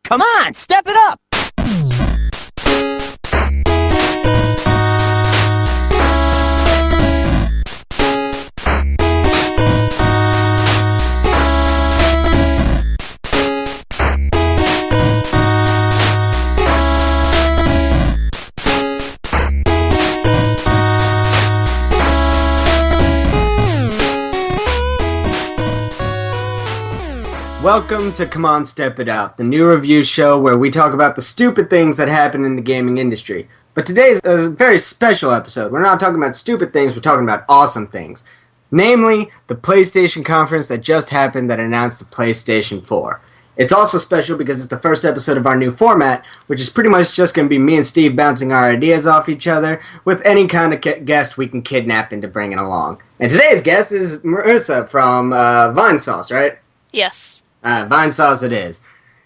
Come on, step it up! Welcome to Come On Step It Up, the new review show where we talk about the stupid things that happen in the gaming industry. But today's a very special episode. We're not talking about stupid things, we're talking about awesome things. Namely, the PlayStation conference that just happened that announced the PlayStation 4. It's also special because it's the first episode of our new format, which is pretty much just going to be me and Steve bouncing our ideas off each other with any kind of guest we can kidnap into bringing along. And today's guest is Marisa from Vinesauce, right? Yes. Vinesauce it is.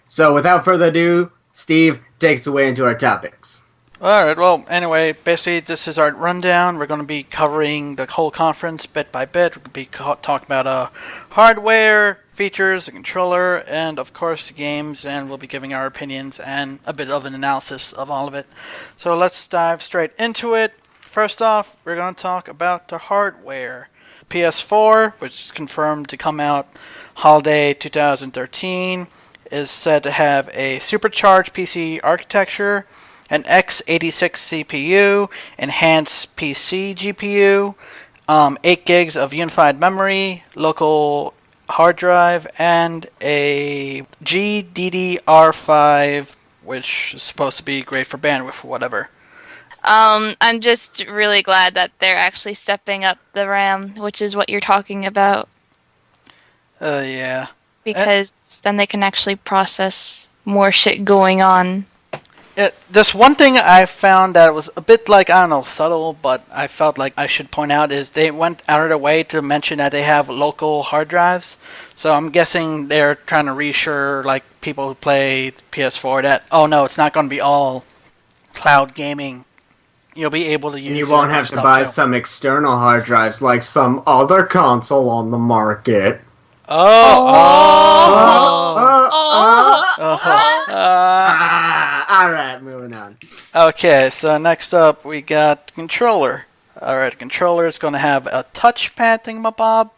So without further adu, Steve takes us away into our topics. Alright, well, anyway, basically this is our rundown. We're going to be covering the whole conference bit by bit. We're going to be talking about hardware, features, the controller, and of course the games, and we'll be giving our opinions and a bit of an analysis of all of it. So let's dive straight into it. First off, we're going to talk about the hardware. PS4, which is confirmed to come out holiday 2013, is said to have a supercharged PC architecture, an x86 CPU, enhanced PC GPU, 8 gigs of unified memory, local hard drive, and a GDDR5, which is supposed to be great for bandwidth or whatever. I'm just really glad that they're actually stepping up the RAM, which is what you're talking about. Yeah. Because then they can actually process more shit going on. This one thing I found that was a bit like, I don't know, subtle, but I felt like I should point out is they went out of their way to mention that they have local hard drives. So I'm guessing they're trying to reassure like people who play PS4 that, oh no, it's not going to be all cloud gaming. You'll be able to use. And you won't have to buy some external hard drives like some other console on the market. Alright, moving on. Okay, so next up we got controller. Alright, controller is going to have a touchpad thingamabob.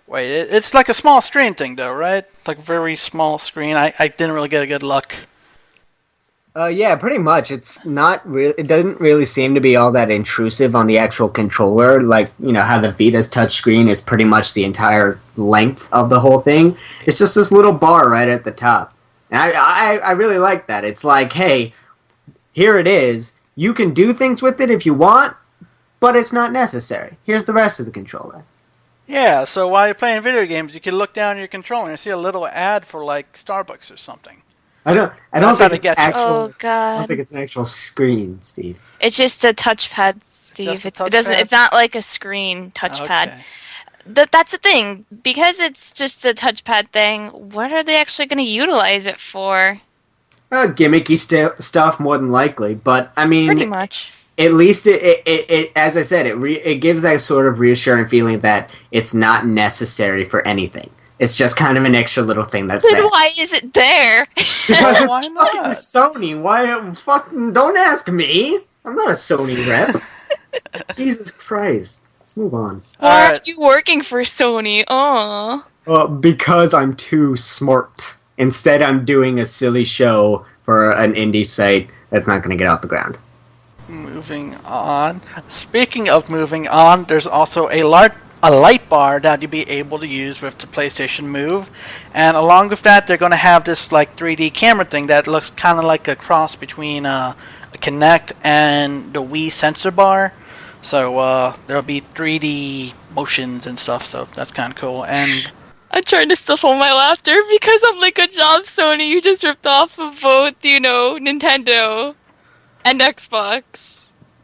Wait, it's like a small screen thing though, right? Like a very small screen. I didn't really get a good look. Yeah, pretty much. It's not really. It doesn't really seem to be all that intrusive on the actual controller. Like, you know, how the Vita's touchscreen is pretty much the entire length of the whole thing. It's just this little bar right at the top. And I really like that. It's like, hey, here it is. You can do things with it if you want, but it's not necessary. Here's the rest of the controller. Yeah, so while you're playing video games, you can look down your controller and see a little ad for like Starbucks or something. I don't think it's actual. Oh God! I don't think it's an actual screen, Steve. It's just a touchpad, Steve. It doesn't. It's not like a screen touchpad. Okay. That's the thing. Because it's just a touchpad thing. What are they actually going to utilize it for? Gimmicky stuff, more than likely. But I mean, pretty much. At least it as I said, it gives that sort of reassuring feeling that it's not necessary for anything. It's just kind of an extra little thing that's then there. Why is it there? Because why it's not? fucking Sony. Why fucking don't ask me? I'm not a Sony rep. Jesus Christ. Let's move on. Why aren't you working for Sony? Because I'm too smart. Instead, I'm doing a silly show for an indie site that's not going to get off the ground. Moving on. Speaking of moving on, there's also a light bar that you'll be able to use with the PlayStation Move, and along with that they're going to have this like 3D camera thing that looks kind of like a cross between a Kinect and the Wii sensor bar. So there'll be 3D motions and stuff, so that's kind of cool. And I'm trying to stifle my laughter because I'm like, good job, Sony. You just ripped off of both, Nintendo and Xbox.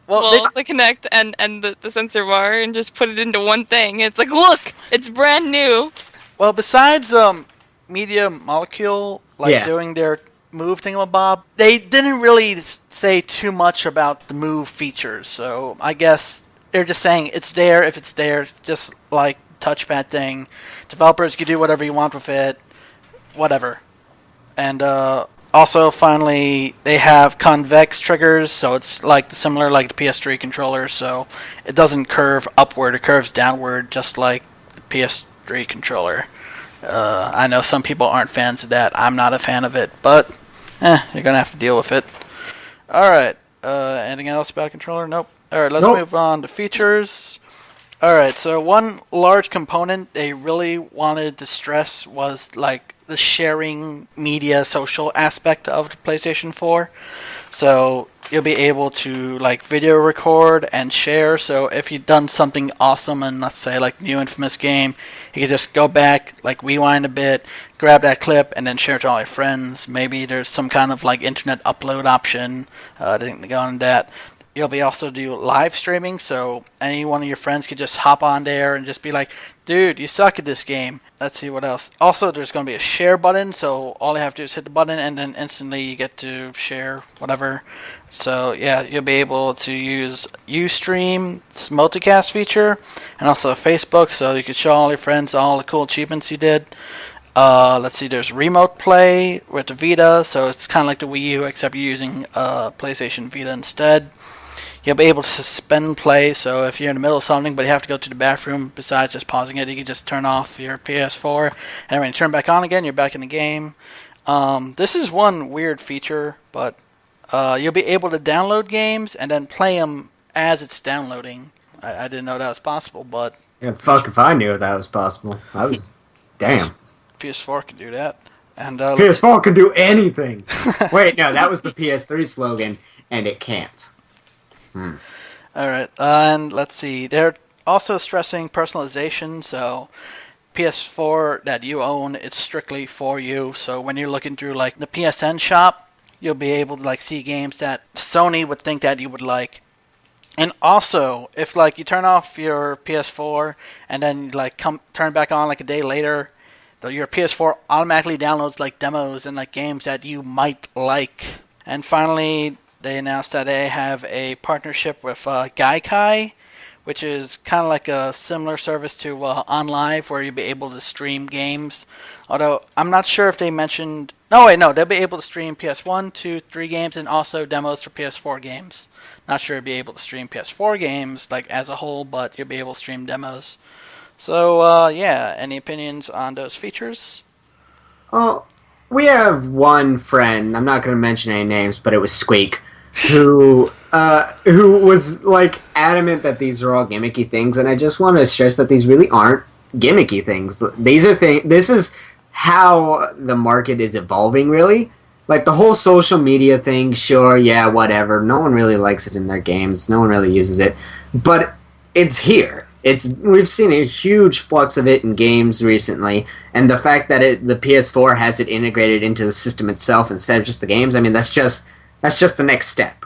Well, the Kinect and the sensor bar, and just put it into one thing. It's like, look, it's brand new. Well, besides Media Molecule, doing their Move thingamabob, they didn't really say too much about the Move features. So I guess they're just saying it's there. If it's there, it's just like touchpad thing. Developers can do whatever you want with it, whatever. And Also, finally, they have convex triggers, so it's like similar like the PS3 controller, so it doesn't curve upward, it curves downward, just like the PS3 controller. I know some people aren't fans of that. I'm not a fan of it, but you're gonna have to deal with it. All right. Anything else about controller? Nope. All right. Let's move on to features. All right. So one large component they really wanted to stress was like the sharing media social aspect of the PlayStation 4. So you'll be able to like video record and share. So if you've done something awesome and let's say like new Infamous game, you can just go back, like rewind a bit, grab that clip, and then share it to all your friends. Maybe there's some kind of like internet upload option. Didn't go on that. You'll be also do live streaming, so any one of your friends could just hop on there and just be like, dude, you suck at this game. Let's see what else. Also, there's going to be a share button, so all you have to do is hit the button and then instantly you get to share whatever. So yeah, you'll be able to use Ustream's multicast feature and also Facebook, so you can show all your friends all the cool achievements you did. Let's see, there's remote play with the Vita, so it's kind of like the Wii U, except you're using PlayStation Vita instead. You'll be able to suspend play, so if you're in the middle of something but you have to go to the bathroom, besides just pausing it, you can just turn off your PS4, and when you turn back on again, you're back in the game. This is one weird feature, but you'll be able to download games and then play them as it's downloading. I didn't know that was possible, but... Yeah, fuck if I knew that was possible. Damn. PS4 can do that. And PS4 can do anything! Wait, no, that was the PS3 slogan, and it can't. Alright, and let's see. They're also stressing personalization, so PS4 that you own, it's strictly for you. So when you're looking through like the PSN shop, you'll be able to like see games that Sony would think that you would like. And also, if like you turn off your PS4 and then like turn back on like a day later, your PS4 automatically downloads like demos and like games that you might like. And finally, they announced that they have a partnership with Gaikai, which is kind of like a similar service to OnLive, where you'll be able to stream games. Although I'm not sure if they mentioned... No, they'll be able to stream PS1, 2, 3 games, and also demos for PS4 games. Not sure you'll be able to stream PS4 games like as a whole, but you'll be able to stream demos. So, yeah, any opinions on those features? Well, we have one friend, I'm not going to mention any names, but it was Squeak, who was, like, adamant that these are all gimmicky things, and I just want to stress that these really aren't gimmicky things. This is how the market is evolving, really. Like, the whole social media thing, sure, yeah, whatever. No one really likes it in their games. No one really uses it. But it's here. We've seen a huge flux of it in games recently, and the fact that the PS4 has it integrated into the system itself instead of just the games, I mean, that's just the next step.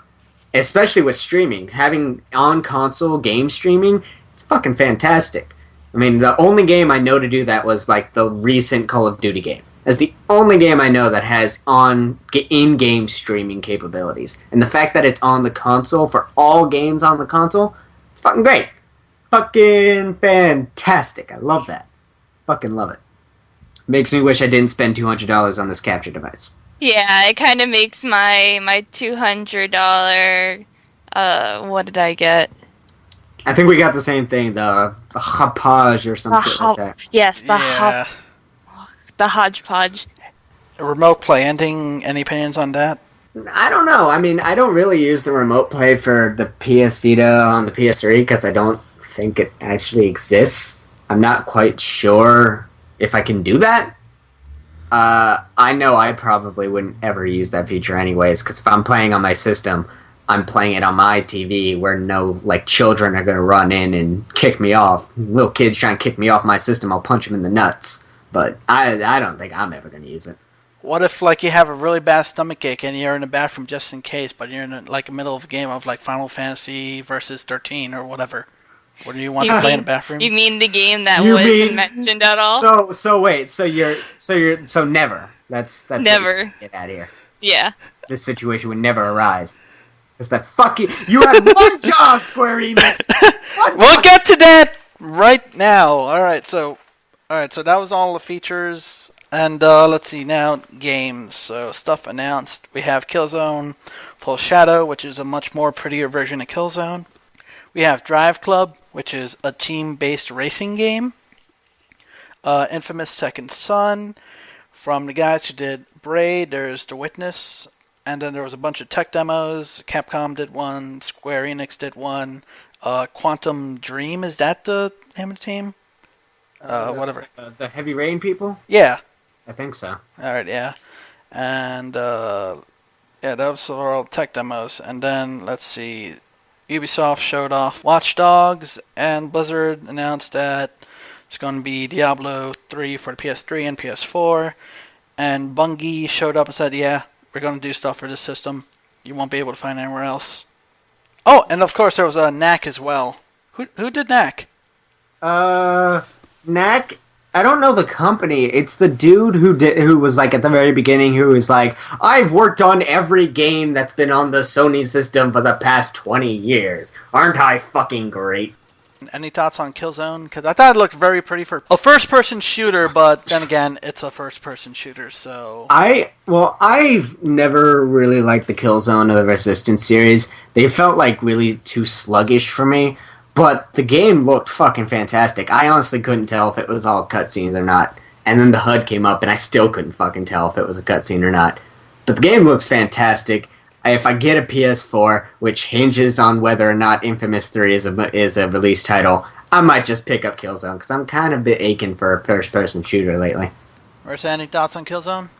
Especially with streaming. Having on-console game streaming, it's fucking fantastic. I mean, the only game I know to do that was, like, the recent Call of Duty game. That's the only game I know that has in-game streaming capabilities. And the fact that it's on the console for all games on the console, it's fucking great. Fucking fantastic. I love that. Fucking love it. Makes me wish I didn't spend $200 on this capture device. Yeah, it kind of makes my $200, what did I get? I think we got the same thing, the Hopage or something like that. Yes, the hodgepodge. Remote play ending, any opinions on that? I don't know. I mean, I don't really use the remote play for the PS Vita on the PS3 because I don't think it actually exists. I'm not quite sure if I can do that. I know I probably wouldn't ever use that feature anyways, because if I'm playing on my system, I'm playing it on my TV where no, like, children are going to run in and kick me off. Little kids trying to kick me off my system, I'll punch them in the nuts. But I don't think I'm ever going to use it. What if, like, you have a really bad stomachache and you're in the bathroom just in case, but you're in, like, the middle of a game of, like, Final Fantasy versus 13 or whatever? What do you want to play in the bathroom? You mean the game that wasn't mentioned at all? So wait, so never. That's never. Get out of here. Yeah. This situation would never arise. It's that fucking... You have one job, Square Enix! We'll get to that right now. Alright, so that was all the features. And let's see now, games. So stuff announced. We have Killzone Full Shadow, which is a much more prettier version of Killzone. We have Drive Club, which is a team-based racing game. Infamous Second Son. From the guys who did Braid, there's The Witness. And then there was a bunch of tech demos. Capcom did one. Square Enix did one. Quantum Dream, is that the name of the team? Whatever. The Heavy Rain people? Yeah. I think so. Alright, yeah. And, those are all tech demos. And then, let's see, Ubisoft showed off Watch Dogs, and Blizzard announced that it's going to be Diablo 3 for the PS3 and PS4. And Bungie showed up and said, yeah, we're going to do stuff for this system. You won't be able to find it anywhere else. Oh, and of course there was a Knack as well. Who did Knack? Knack, I don't know the company. It's the dude who was like at the very beginning who was like, I've worked on every game that's been on the Sony system for the past 20 years. Aren't I fucking great? Any thoughts on Killzone? Because I thought it looked very pretty for a first-person shooter, but then again, it's a first-person shooter, so... I've never really liked the Killzone or the Resistance series. They felt like really too sluggish for me, but the game looked fucking fantastic. I honestly couldn't tell if it was all cutscenes or not. And then the HUD came up, and I still couldn't fucking tell if it was a cutscene or not. But the game looks fantastic. If I get a PS4, which hinges on whether or not Infamous 3 is a release title, I might just pick up Killzone, because I'm kind of a bit aching for a first-person shooter lately. Marisa, any thoughts on Killzone?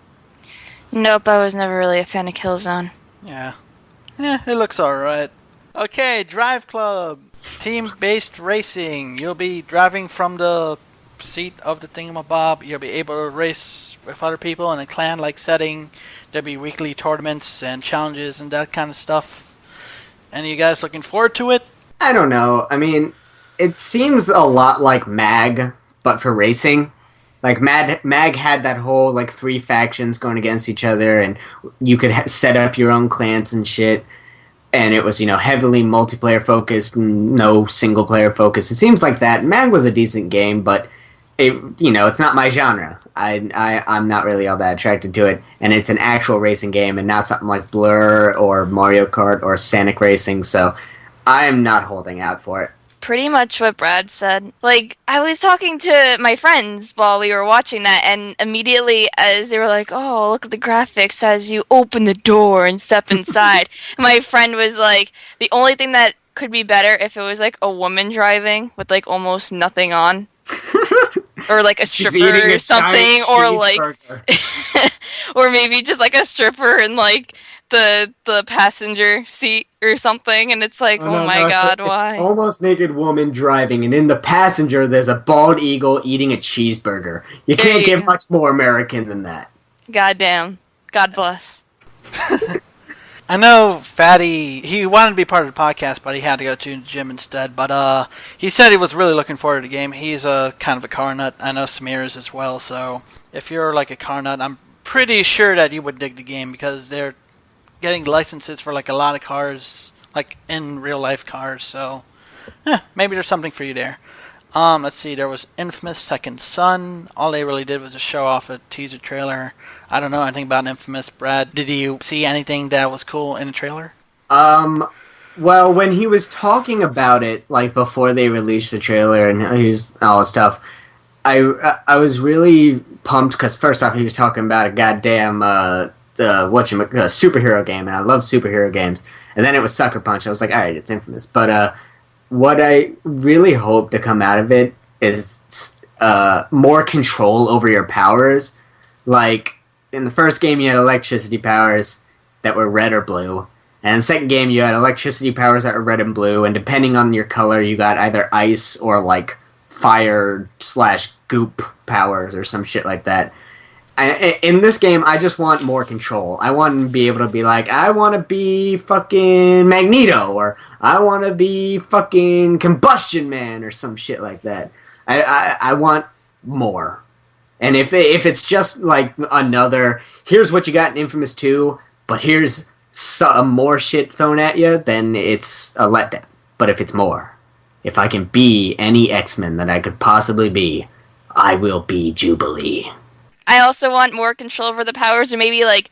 Nope, I was never really a fan of Killzone. Yeah. It looks alright. Okay, Drive Club. Team-based racing. You'll be driving from the seat of the thingamabob. You'll be able to race with other people in a clan-like setting. There'll be weekly tournaments and challenges and that kind of stuff. Any of you guys looking forward to it? I don't know. I mean, it seems a lot like MAG, but for racing. Like, MAG had that whole, like, 3 factions going against each other, and you could set up your own clans and shit. And it was, heavily multiplayer focused and no single player focused. It seems like that. MAG was a decent game, but it's not my genre. I'm not really all that attracted to it, and it's an actual racing game and not something like Blur or Mario Kart or Sonic Racing, so I'm not holding out for it. Pretty much what Brad said. Like, I was talking to my friends while we were watching that, and immediately as they were like, oh, look at the graphics as you open the door and step inside, my friend was like, the only thing that could be better if it was like a woman driving with like almost nothing on. Or like a stripper or something, or like, or maybe just like a stripper in like the passenger seat or something, and it's like, oh my god, why? Almost naked woman driving, and in the passenger there's a bald eagle eating a cheeseburger. You can't get much more American than that. Goddamn. God bless. I know Fatty, he wanted to be part of the podcast, but he had to go to the gym instead. But he said he was really looking forward to the game. He's a kind of a car nut. I know Samir is as well. So if you're like a car nut, I'm pretty sure that you would dig the game, because they're getting licenses for like a lot of cars, like in real life cars. So maybe there's something for you there. Let's see, there was Infamous Second Son. All they really did was just show off a teaser trailer. I don't know anything about Infamous. Brad, did you see anything that was cool in the trailer? Well, when he was talking about it, like before they released the trailer and all this stuff, I was really pumped, because first off he was talking about a goddamn superhero game, and I love superhero games. And then it was Sucker Punch. I was like, alright, it's Infamous. But what I really hope to come out of it is more control over your powers. Like, in the first game you had electricity powers that were red or blue. And in the second game you had electricity powers that were red and blue. And depending on your color you got either ice or, like, fire/goop powers or some shit like that. In this game, I just want more control. I want to be able to be like, I want to be fucking Magneto, or I want to be fucking Combustion Man, or some shit like that. I want more. And if it's just like another, here's what you got in Infamous 2, but here's some more shit thrown at you, then it's a letdown. But if it's more, if I can be any X-Men that I could possibly be, I will be Jubilee. I also want more control over the powers, or maybe like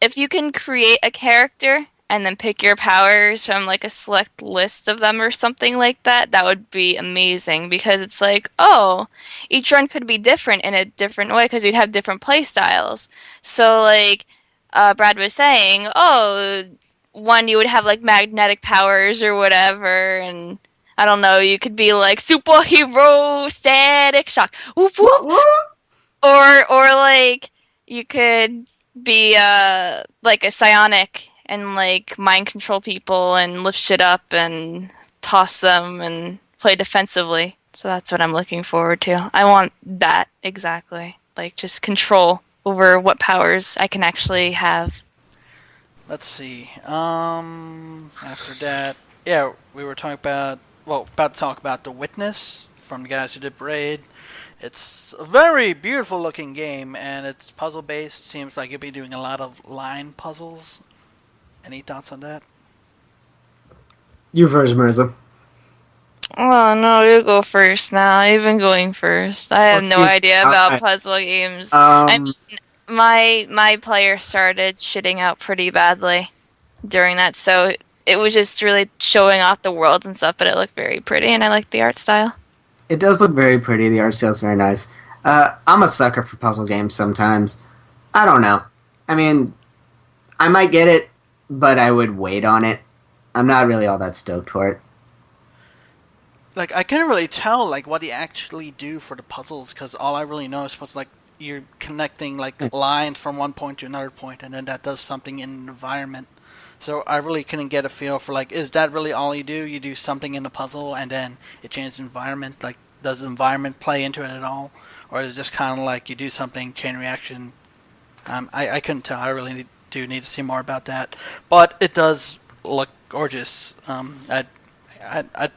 if you can create a character and then pick your powers from like a select list of them or something like that, that would be amazing because it's like, oh, each run could be different in a different way because you'd have different play styles. So like Brad was saying, oh, one you would have like magnetic powers or whatever, and I don't know, you could be like superhero static shock. Whoop, whoop. Or like you could be like a psionic and like mind control people and lift shit up and toss them and play defensively. So that's what I'm looking forward to. I want that exactly. Like just control over what powers I can actually have. Let's see. After that, yeah, we were talking about about to talk about The Witness from the guys who did Braid. It's a very beautiful looking game, and it's puzzle based. Seems like you'll be doing a lot of line puzzles. Any thoughts on that? You first, Marisa. Oh no, you go first now. I've been going first. I have no idea about puzzle games. I mean, my player started shitting out pretty badly during that, so it was just really showing off the worlds and stuff, but it looked very pretty, and I liked the art style. It does look very pretty. The art style's very nice. I'm a sucker for puzzle games sometimes. I don't know. I mean, I might get it, but I would wait on it. I'm not really all that stoked for it. Like, I can't really tell like what you actually do for the puzzles, because all I really know is supposed to, like, you're connecting like lines from one point to another point, and then that does something in the environment. So I really couldn't get a feel for, like, is that really all you do? You do something in the puzzle, and then it changes the environment. Like, does the environment play into it at all? Or is it just kind of like you do something, chain reaction? I couldn't tell. I really do need to see more about that. But it does look gorgeous. I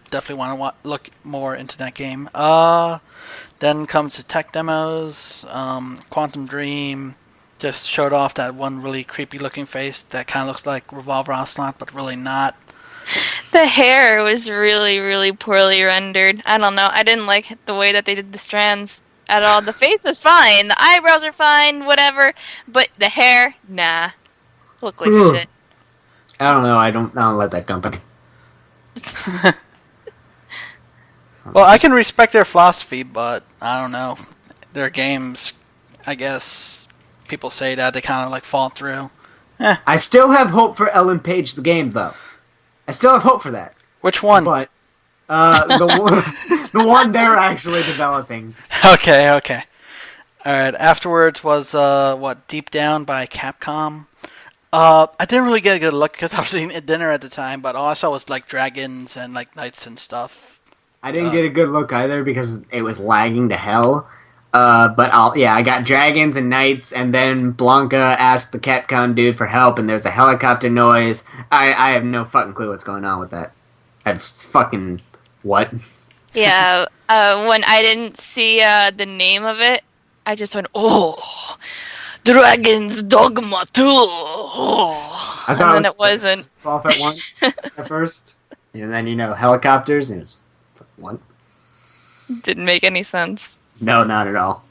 definitely want to look more into that game. Then comes the tech demos. Quantum Dream just showed off that one really creepy looking face that kind of looks like Revolver Ocelot, but really not. The hair was really, really poorly rendered. I don't know. I didn't like the way that they did the strands at all. The face was fine. The eyebrows are fine, whatever. But the hair, nah. Looked like shit. I don't know. I don't like that company. Well, I can respect their philosophy, but I don't know. Their games, I guess people say that they kind of like fall through. I still have hope for Ellen Page the game, though. I still have hope for that. Which one? But the one they're actually developing. Okay. All right. Afterwards was Deep Down by Capcom. I didn't really get a good look because I was eating at dinner at the time, but all I saw was like dragons and like knights and stuff. I didn't get a good look either because it was lagging to hell. But I got dragons and knights, and then Blanca asked the Capcom dude for help, and there's a helicopter noise. I have no fucking clue what's going on with that. What? Yeah, when I didn't see the name of it, I just went, oh, Dragon's Dogma 2. Oh. I thought and then it wasn't. Off at once at first, and then helicopters, and it was what? Didn't make any sense. No, not at all.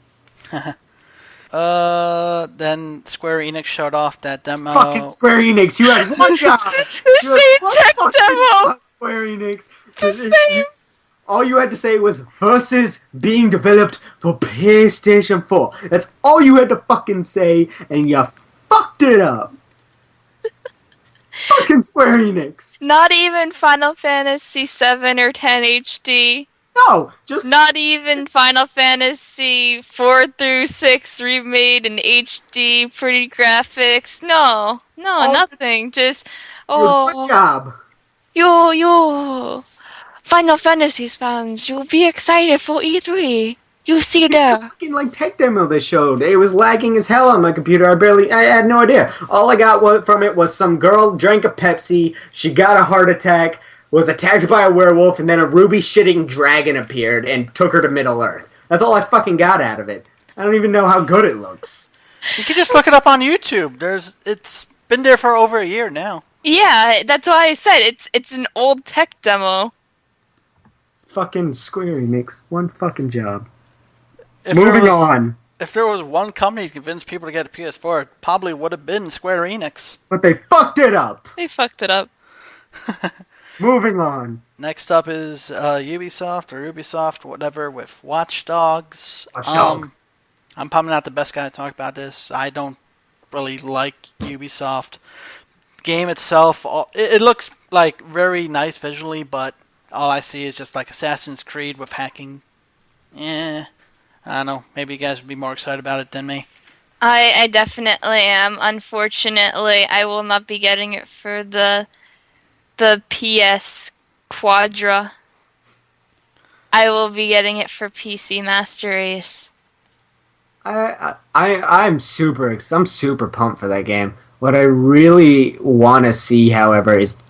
Then Square Enix showed off that demo. Fucking Square Enix, you had one job. The same tech demo. Square Enix. The same. All you had to say was versus being developed for PlayStation 4. That's all you had to fucking say, and you fucked it up. Fucking Square Enix. Not even Final Fantasy 7 or 10 HD. No, just not even Final Fantasy 4 through 6 remade in HD, pretty graphics. No, nothing. Just good job. Yo, Final Fantasy fans, you'll be excited for E3. You see there. Fucking like tech demo they showed. It was lagging as hell on my computer. I had no idea. All I got from it was some girl drank a Pepsi. She got a heart attack. Was attacked by a werewolf, and then a ruby-shitting dragon appeared and took her to Middle-earth. That's all I fucking got out of it. I don't even know how good it looks. You can just look it up on YouTube. It's been there for over a year now. Yeah, that's why I said it's an old tech demo. Fucking Square Enix. One fucking job. Moving on. if there was one company to convince people to get a PS4, it probably would have been Square Enix. But they fucked it up. They fucked it up. Moving on. Next up is Ubisoft, whatever, with Watch Dogs. Watch Dogs. I'm probably not the best guy to talk about this. I don't really like Ubisoft. Game itself, it looks like very nice visually, but all I see is just like Assassin's Creed with hacking. I don't know. Maybe you guys would be more excited about it than me. I definitely am. Unfortunately, I will not be getting it for the PS Quadra. I will be getting it for PC Master Race. I'm super pumped for that game. What I really want to see, however, is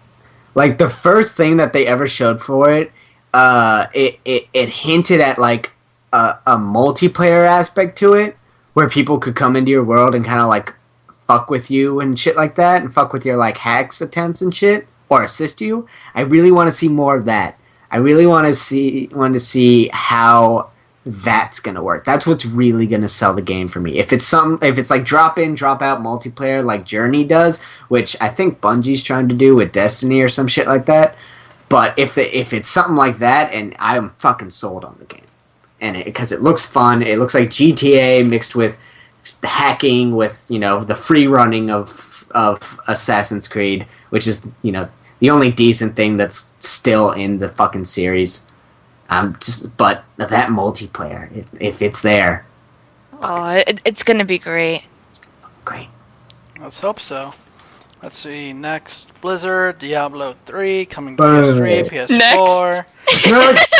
like the first thing that they ever showed for it. It hinted at like a multiplayer aspect to it, where people could come into your world and kind of like fuck with you and shit like that, and fuck with your like hacks attempts and shit, or assist you. I really want to see more of that. I really want to see how that's gonna work. That's what's really gonna sell the game for me. If it's like drop in, drop out multiplayer like Journey does, which I think Bungie's trying to do with Destiny or some shit like that. But if it's something like that, and I'm fucking sold on the game, and because it looks fun, it looks like GTA mixed with the hacking, with the free running of Assassin's Creed, which is the only decent thing that's still in the fucking series. But that multiplayer, if it's there, it's gonna be great. It's gonna be great. Let's hope so. Let's see. Next, Blizzard, Diablo 3 coming to PS3, PS4. Next.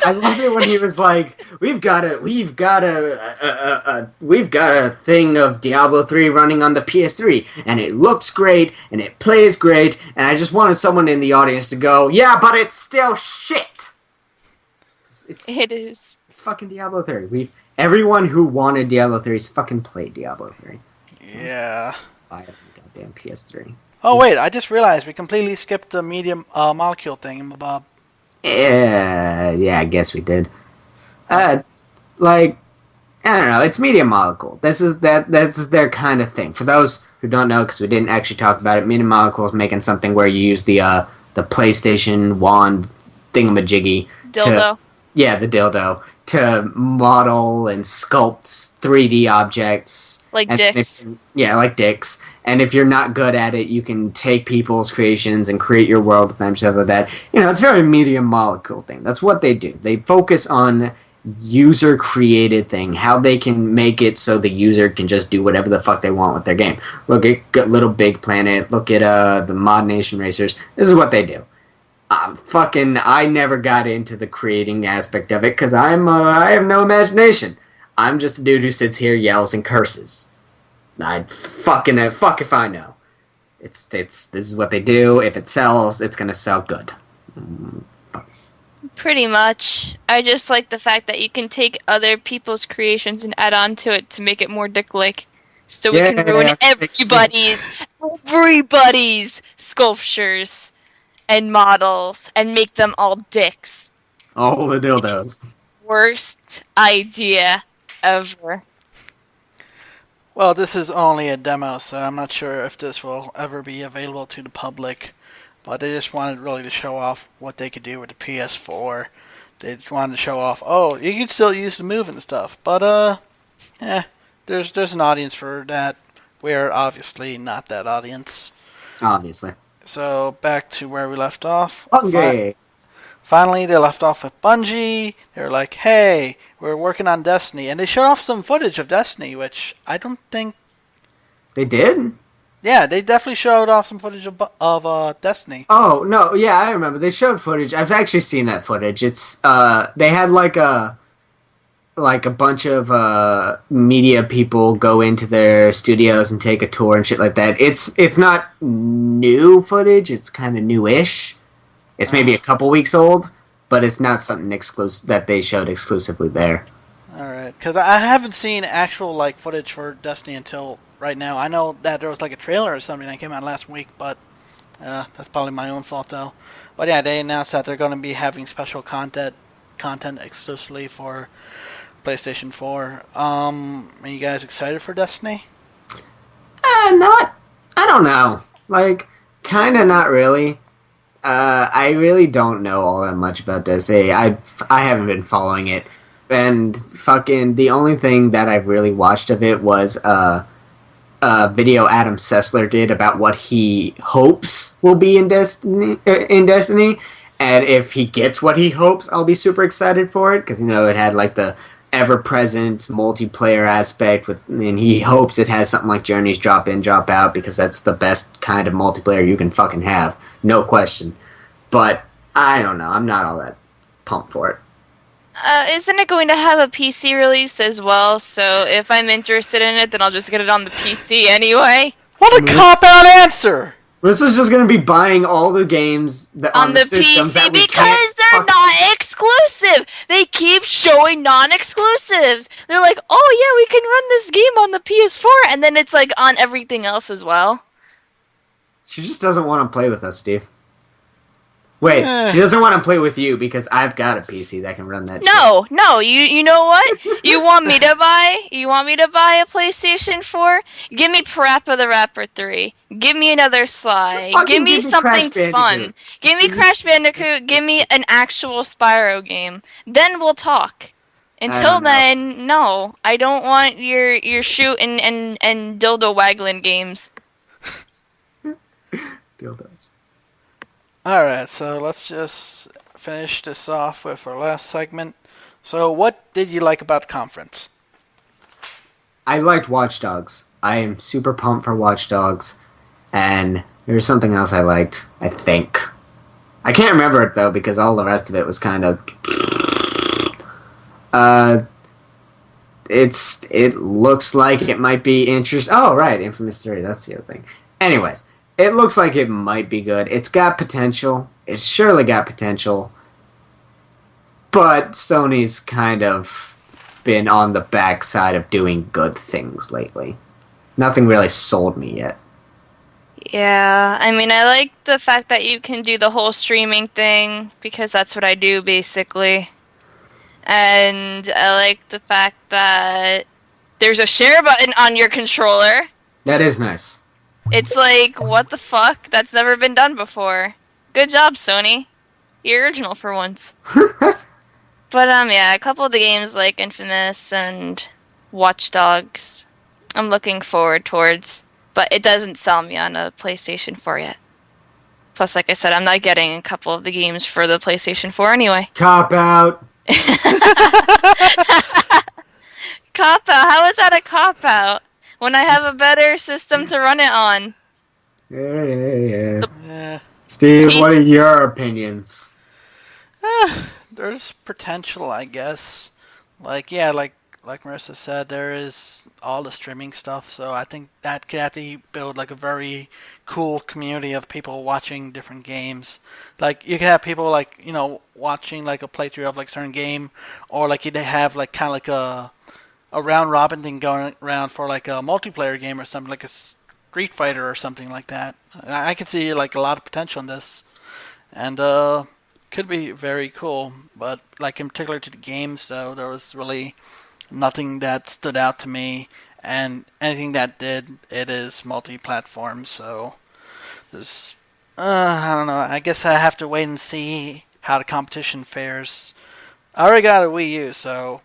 I love it when he was like, "We've got a thing of Diablo 3 running on the PS3, and it looks great, and it plays great." And I just wanted someone in the audience to go, "Yeah, but it's still shit." It is. It's fucking Diablo 3. Everyone who wanted Diablo 3 has fucking played Diablo 3. Yeah. Buy a goddamn PS3. Oh wait, I just realized we completely skipped the medium molecule thing, Bob. Yeah, I guess we did. Like, I don't know. It's Medium Molecule. This is their kind of thing. For those who don't know, because we didn't actually talk about it, Medium Molecule is making something where you use the PlayStation wand thingamajiggy Dildo. The dildo to model and sculpt 3D objects. Like dicks. Like dicks. And if you're not good at it, you can take people's creations and create your world with them, stuff like that. It's very Medium Molecule thing. That's what they do. They focus on user-created thing, how they can make it so the user can just do whatever the fuck they want with their game. Look at Little Big Planet. Look at the Mod Nation Racers. This is what they do. I never got into the creating aspect of it because I have no imagination. I'm just a dude who sits here, yells, and curses. Fuck if I know. This is what they do. If it sells, it's gonna sell good. Pretty much. I just like the fact that you can take other people's creations and add on to it to make it more dick-like. So we can ruin everybody's sculptures and models and make them all dicks. All the dildos. Worst idea ever. Well, this is only a demo, so I'm not sure if this will ever be available to the public. But they just wanted really to show off what they could do with the PS4. They just wanted to show off, you can still use the Move and stuff. But, there's an audience for that. We're obviously not that audience. Obviously. So, back to where we left off. Bungie! Finally, they left off with Bungie. They were like, hey, we're working on Destiny. And they showed off some footage of Destiny, which I don't think... They did? Yeah, they definitely showed off some footage of Destiny. Oh, no, yeah, I remember. They showed footage. I've actually seen that footage. It's, they had like a bunch of media people go into their studios and take a tour and shit like that. It's not new footage. It's kind of newish. It's maybe a couple weeks old, but it's not something exclusive that they showed exclusively there. Alright, because I haven't seen actual footage for Destiny until right now. I know that there was a trailer or something that came out last week, but that's probably my own fault though. But yeah, they announced that they're going to be having special content exclusively for PlayStation 4. Are you guys excited for Destiny? Not. I don't know. Like, kind of not really. I really don't know all that much about Destiny. I haven't been following it. And fucking the only thing that I've really watched of it was a video Adam Sessler did about what he hopes will be in Destiny. And if he gets what he hopes, I'll be super excited for it. Because, it had, like, the ever-present multiplayer aspect. And he hopes it has something like Journey's drop in, drop out. Because that's the best kind of multiplayer you can fucking have. No question. But, I don't know. I'm not all that pumped for it. Isn't it going to have a PC release as well? So if I'm interested in it, then I'll just get it on the PC anyway. What a cop-out answer! This is just going to be buying all the games on the system PC that we because they're not exclusive. They keep showing non-exclusives. They're like, oh yeah, we can run this game on the PS4, and then it's like on everything else as well. She just doesn't want to play with us, Steve. Wait, she doesn't want to play with you because I've got a PC that can run that. No, you know what? You want me to buy a PlayStation 4? Give me Parappa the Rapper 3. Give me another Sly. Give me something fun. Give me Crash Bandicoot. Give me an actual Spyro game. Then we'll talk. Until then, no. I don't want your shoot and dildo waggling games. Dildos. Alright, so let's just finish this off with our last segment. So, what did you like about the conference? I liked Watch Dogs. I am super pumped for Watch Dogs. And there's something else I liked, I think. I can't remember it, though, because all the rest of it was kind of... It looks like it might be interesting. Oh, right, Infamous 3, that's the other thing. Anyways. It looks like it might be good. It's got potential. It's surely got potential. But Sony's kind of been on the backside of doing good things lately. Nothing really sold me yet. Yeah, I mean, I like the fact that you can do the whole streaming thing, because that's what I do, basically. And I like the fact that there's a share button on your controller. That is nice. It's like, what the fuck? That's never been done before. Good job, Sony. You're original for once. But, yeah, a couple of the games like Infamous and Watch Dogs, I'm looking forward towards. But it doesn't sell me on a PlayStation 4 yet. Plus, like I said, I'm not getting a couple of the games for the PlayStation 4 anyway. Cop out. Cop out? How is that a cop out? When I have a better system to run it on. Yeah. Steve, what are your opinions? There's potential, I guess. Like Marisa said, there is all the streaming stuff, so I think that could actually build like a very cool community of people watching different games. Like, you could have people like, watching like a playthrough of like a certain game, or like you'd have like kind of like a round robin thing going around for like a multiplayer game or something, like a Street Fighter or something like that. I can see like a lot of potential in this, and could be very cool. But like in particular to the games, though, there was really nothing that stood out to me, and anything that did, it is multi-platform. So there's I don't know. I guess I have to wait and see how the competition fares. I already got a Wii U, so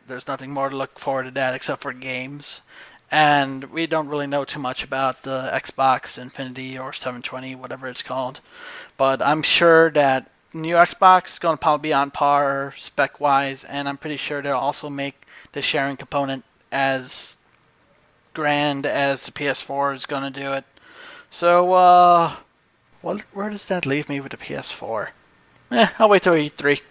there's nothing more to look forward to that except for games. And we don't really know too much about the Xbox Infinity or 720, whatever it's called. But I'm sure that new Xbox is going to probably be on par spec-wise, and I'm pretty sure they'll also make the sharing component as grand as the PS4 is going to do it. So, where does that leave me with the PS4? I'll wait till E3.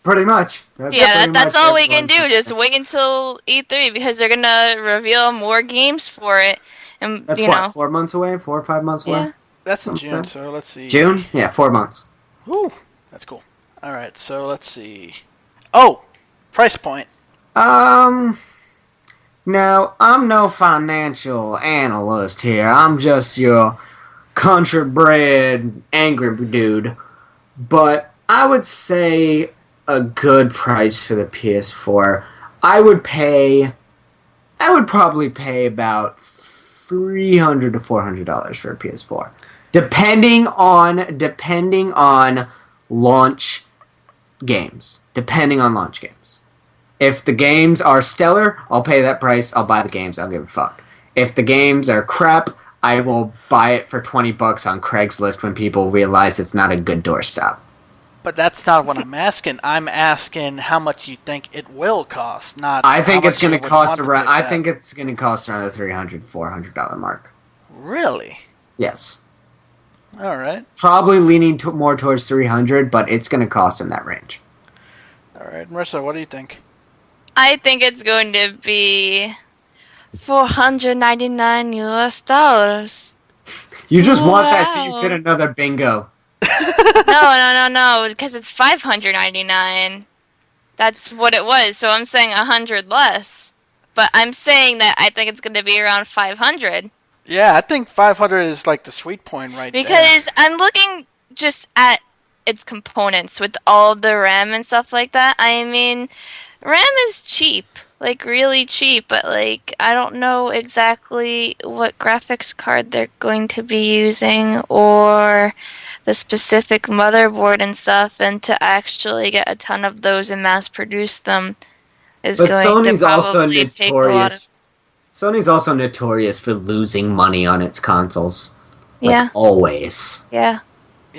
Pretty much. That's all we can do. Just wait until E3 because they're gonna reveal more games for it. And that's 4 months away, 4 or 5 months away. That's in June. So let's see. June? Yeah, 4 months. Ooh, that's cool. All right, so let's see. Oh, price point. Now I'm no financial analyst here. I'm just your country bred angry dude. But I would say a good price for the PS4. I would probably pay about $300 to $400 for a PS4, depending on launch games. If the games are stellar, I'll pay that price. I'll buy the games. I'll give a fuck. If the games are crap, I will buy it for $20 on Craigslist when people realize it's not a good doorstop. But that's not what I'm asking. I'm asking how much you think it will cost. Not. I think it's going to cost around. I think it's going to cost around the $300 $400 mark. Really? Yes. All right. Probably leaning more towards 300, but it's going to cost in that range. All right, Marisa, what do you think? I think it's going to be $499. You just want that so you get another bingo. No, because it's $599. That's what it was. So I'm saying 100 less. But I'm saying that I think it's going to be around 500. Yeah, I think 500 is like the sweet point right there. Because I'm looking just at its components with all the RAM and stuff like that. I mean, RAM is cheap. Like, really cheap, but, like, I don't know exactly what graphics card they're going to be using or the specific motherboard and stuff, and to actually get a ton of those and mass produce them is going to probably take a lot of... Sony's also notorious for losing money on its consoles. Yeah. Always. Yeah.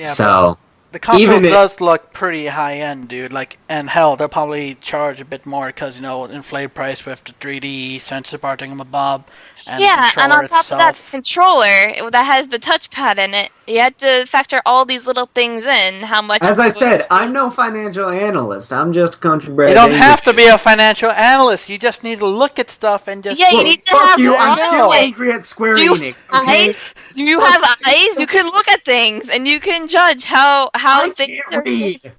So... The console does look pretty high-end, dude. Like, and hell, they'll probably charge a bit more because, inflated price with the 3D sensor part thingamabob. And and on top of that, the controller that has the touchpad in it, you have to factor all these little things in. How much? As I said, I'm no financial analyst. I'm just a country bred. You don't have to be a financial analyst. You just need to look at stuff and just. Yeah, you need to have you. I'm eyes. still angry at Square Enix. Eyes? Do you have eyes? You can look at things and you can judge how things are. Read.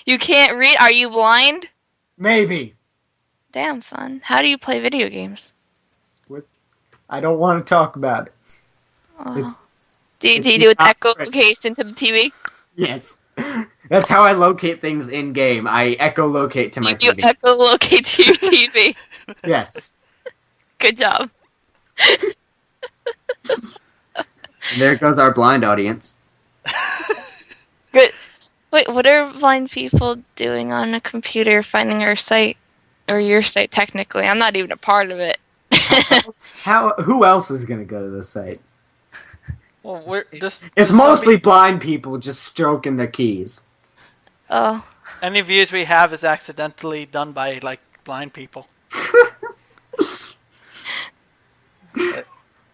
You can't read. Are you blind? Maybe. Damn, son. How do you play video games? I don't want to talk about it. Oh. Do you do an echolocation to the TV? Yes. That's how I locate things in game. I echolocate to my TV. You echolocate to your TV. Yes. Good job. There goes our blind audience. Good. Wait, what are blind people doing on a computer finding our site? Or your site, technically. I'm not even a part of it. Who else is going to go to the site? Well, it's mostly blind people just stroking their keys. Oh. Any views we have is accidentally done by, like, blind people.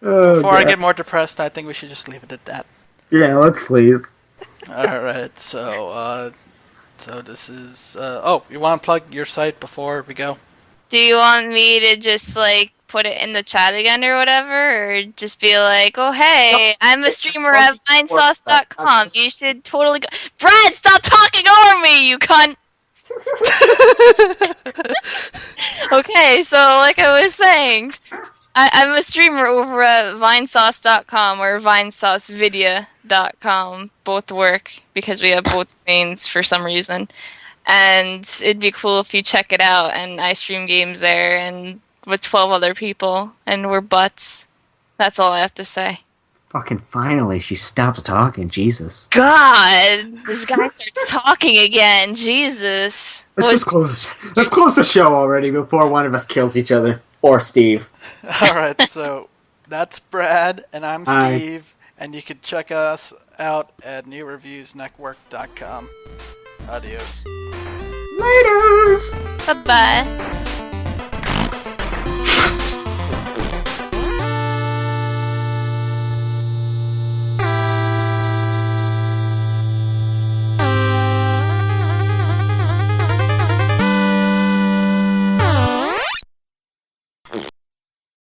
Before I get more depressed, I think we should just leave it at that. Yeah, let's please. Alright, so this is... you want to plug your site before we go? Do you want me to just, like, put it in the chat again or whatever? Or just be like, oh, hey, I'm a streamer at Vinesauce.com. You should totally go... Brad, stop talking over me, you cunt! Okay, so like I was saying, I'm a streamer over at Vinesauce.com or VinesauceVidya.com. Both work because we have both domains for some reason. And it'd be cool if you check it out. And I stream games there and with 12 other people. And we're butts. That's all I have to say. Fucking finally, she stops talking. Jesus. God! This guy starts talking again. Jesus. Let's close the show already before one of us kills each other. Or Steve. Alright, so that's Brad, and I'm Steve. And you can check us out at NUReviewsNetwork.com. Adios. Laters! Bye-bye.